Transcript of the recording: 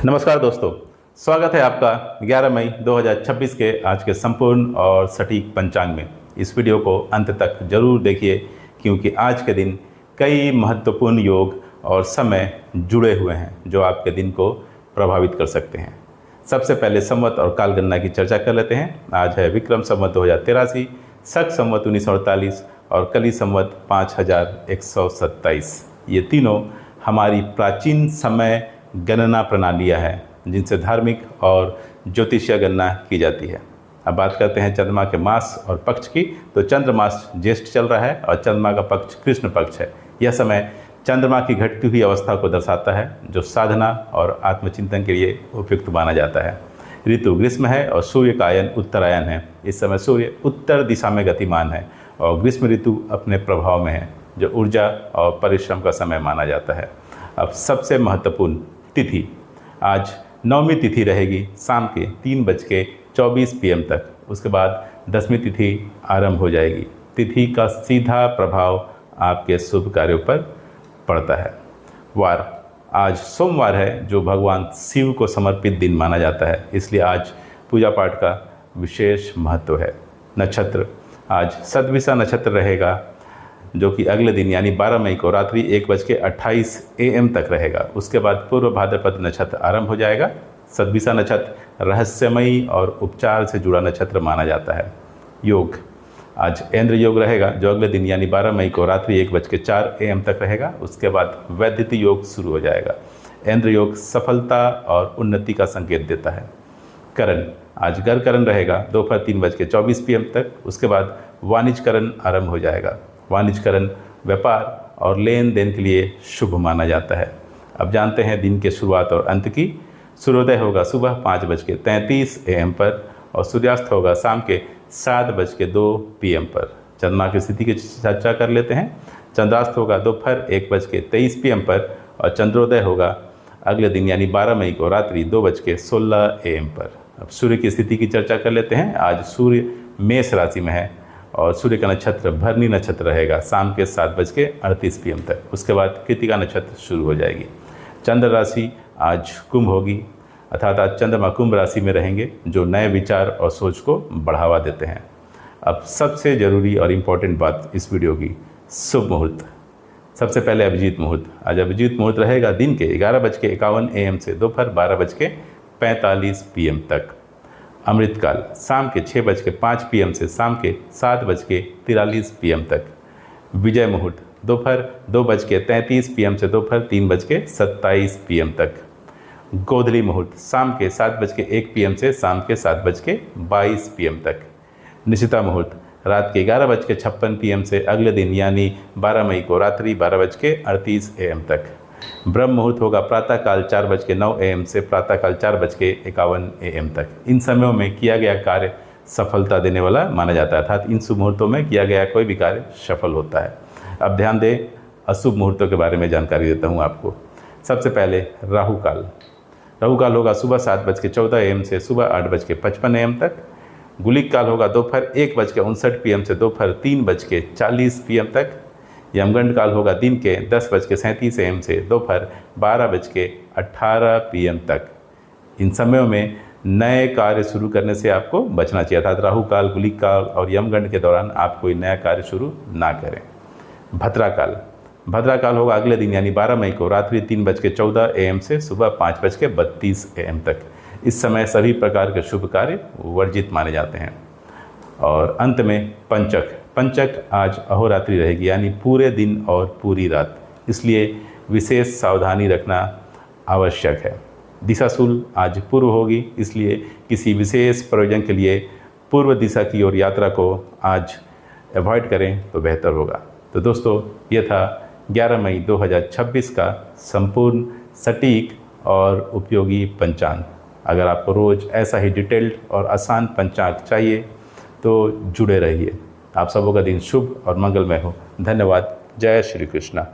नमस्कार दोस्तों, स्वागत है आपका 11 मई 2026 के आज के संपूर्ण और सटीक पंचांग में। इस वीडियो को अंत तक जरूर देखिए क्योंकि आज के दिन कई महत्वपूर्ण योग और समय जुड़े हुए हैं जो आपके दिन को प्रभावित कर सकते हैं। सबसे पहले संवत और काल गणना की चर्चा कर लेते हैं। आज है विक्रम संवत 2083, शक संवत 1948 और कली संवत 5127। ये तीनों हमारी प्राचीन समय गणना प्रणालियाँ हैं जिनसे धार्मिक और ज्योतिषीय गणना की जाती है। अब बात करते हैं चंद्रमा के मास और पक्ष की। तो चंद्र मास ज्येष्ठ चल रहा है और चंद्रमा का पक्ष कृष्ण पक्ष है। यह समय चंद्रमा की घटती हुई अवस्था को दर्शाता है जो साधना और आत्मचिंतन के लिए उपयुक्त माना जाता है। ऋतु ग्रीष्म है और सूर्य का आयन उत्तरायण है। इस समय सूर्य उत्तर दिशा में गतिमान है और ग्रीष्म ऋतु अपने प्रभाव में है जो ऊर्जा और परिश्रम का समय माना जाता है। अब सबसे महत्वपूर्ण तिथि, आज नवमी तिथि रहेगी शाम के 3:24 PM तक। उसके बाद दसवीं तिथि आरंभ हो जाएगी। तिथि का सीधा प्रभाव आपके शुभ कार्यों पर पड़ता है। वार, आज सोमवार है जो भगवान शिव को समर्पित दिन माना जाता है, इसलिए आज पूजा पाठ का विशेष महत्व है। नक्षत्र, आज सतविसा नक्षत्र रहेगा जो कि अगले दिन यानी 12 मई को रात्रि 1:28 AM तक रहेगा। उसके बाद पूर्व भाद्रपद नक्षत्र आरंभ हो जाएगा। सतविसा नक्षत्र रहस्यमयी और उपचार से जुड़ा नक्षत्र माना जाता है। योग, आज ऐन्द्र योग रहेगा जो अगले दिन यानी 12 मई को रात्रि 1:04 AM तक रहेगा। उसके बाद वैद्युति योग शुरू हो जाएगा। ऐन्द्र योग सफलता और उन्नति का संकेत देता है। करण, आज गर करण रहेगा दोपहर 3:24 PM तक। उसके बाद वाणिज्य करण आरंभ हो जाएगा। वाणिज्यकरण व्यापार और लेन देन के लिए शुभ माना जाता है। अब जानते हैं दिन के शुरुआत और अंत की। सूर्योदय होगा सुबह 5:33 AM पर और सूर्यास्त होगा शाम के 7:02 PM पर। चंद्रमा की स्थिति की चर्चा कर लेते हैं। चंद्रास्त होगा दोपहर 1:23 PM पर और चंद्रोदय होगा अगले दिन यानी 12 मई को रात्रि 2:16 AM पर। अब सूर्य की स्थिति की चर्चा कर लेते हैं। आज सूर्य मेष राशि में है और सूर्य का नक्षत्र भरणी नक्षत्र रहेगा शाम के 7:38 PM तक। उसके बाद कृतिका नक्षत्र शुरू हो जाएगी। चंद्र राशि आज कुंभ होगी, अर्थात आज चंद्रमा कुंभ राशि में रहेंगे जो नए विचार और सोच को बढ़ावा देते हैं। अब सबसे ज़रूरी और इम्पोर्टेंट बात इस वीडियो की, शुभ मुहूर्त। सबसे पहले अभिजीत मुहूर्त। आज अभिजीत मुहूर्त रहेगा दिन के 11:51 AM से दोपहर 12:45 PM तक। अमृतकाल शाम के 6:05 PM से शाम के 7:43 PM तक। विजय मुहूर्त दोपहर 2:33 PM से दोपहर 3:27 PM तक। गोधली मुहूर्त शाम के 7:01 PM से शाम के 7:22 PM तक। निशिता मुहूर्त रात के 11:56 PM से अगले दिन यानी 12 मई को रात्रि 12:38 AM तक। ब्रह्म मुहूर्त होगा प्रातःकाल 4:09 AM से प्रातःकाल 4:51 AM तक। इन समयों में किया गया कार्य सफलता देने वाला माना जाता है, अर्थात इन शुभ मुहूर्तों में किया गया कोई भी कार्य सफल होता है। अब ध्यान दें, अशुभ मुहूर्तों के बारे में जानकारी देता हूँ आपको। सबसे पहले राहु काल। राहु काल होगा सुबह 7:14 AM से सुबह 8:55 AM तक। गुलिक काल होगा दोपहर 1:59 PM से दोपहर 3:40 PM तक। यमगंड काल होगा दिन के 10:37 AM से दोपहर 12:18 PM तक। इन समयों में नए कार्य शुरू करने से आपको बचना चाहिए, अर्थात राहु काल, गुलिक काल और यमगंड के दौरान आप कोई नया कार्य शुरू ना करें। भद्रा काल। भद्रा काल होगा अगले दिन यानी 12 मई को रात्रि 3:14 AM से सुबह 5:32 AM तक। इस समय सभी प्रकार के शुभ कार्य वर्जित माने जाते हैं। और अंत में पंचक। पंचक आज अहोरात्रि रहेगी यानी पूरे दिन और पूरी रात, इसलिए विशेष सावधानी रखना आवश्यक है। दिशाशूल आज पूर्व होगी, इसलिए किसी विशेष प्रयोजन के लिए पूर्व दिशा की ओर यात्रा को आज अवॉइड करें तो बेहतर होगा। तो दोस्तों, ये था 11 मई 2026 का संपूर्ण सटीक और उपयोगी पंचांग। अगर आपको रोज़ ऐसा ही डिटेल्ड और आसान पंचांग चाहिए तो जुड़े रहिए। आप सबों का दिन शुभ और मंगलमय हो। धन्यवाद। जय श्री कृष्णा।